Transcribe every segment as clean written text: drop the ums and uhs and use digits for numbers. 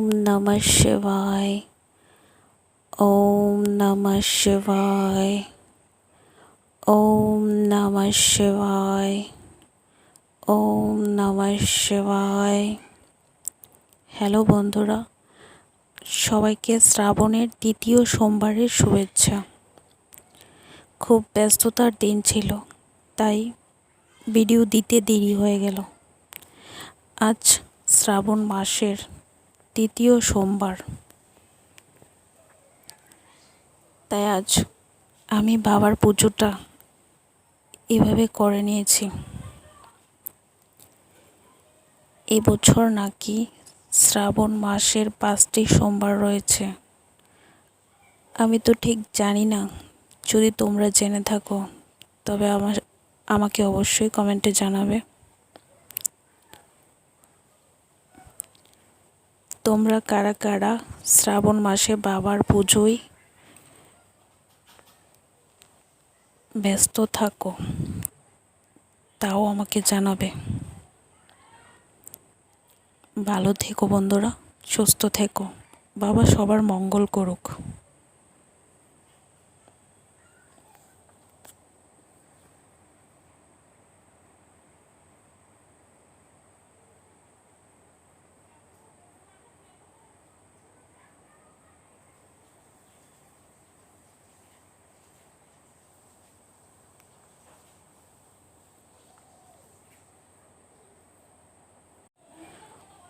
ओम नमः शिवाय। ओम नमः शिवाय। ओम नमः शिवाय। ओम नमः शिवाय। হ্যালো বন্ধুরা, সবাইকে শ্রাবণের দ্বিতীয় সোমবারের শুভেচ্ছা। খুব ব্যস্ততার দিন ছিল, তাই ভিডিও দিতে দেরি হয়ে গেল। আজ শ্রাবণ মাসের দ্বিতীয় সোমবার, তাই আজ আমি বাবার পুজোটা এভাবে করে নিয়েছি। এবছর নাকি শ্রাবণ মাসের 5টি সোমবার রয়েছে। আমি তো ঠিক জানি না, যদি তোমরা জেনে থাকো তবে আমাকে অবশ্যই কমেন্টে জানাবে। তোমরা কারা কারা শ্রাবণ মাসে বাবার পুজোয় ব্যস্ত থাকো তাও আমাকে জানাবে। ভালো থেকো বন্ধুরা, সুস্থ থেকো। বাবা সবার মঙ্গল করুক।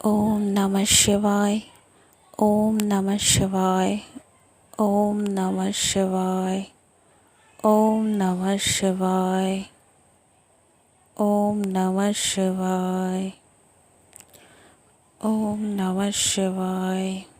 ओम नमः शिवाय। ओम नमः शिवाय। ओम नमः शिवाय। ओम नमः शिवाय। ओम नमः शिवाय। ओम नमः शिवाय।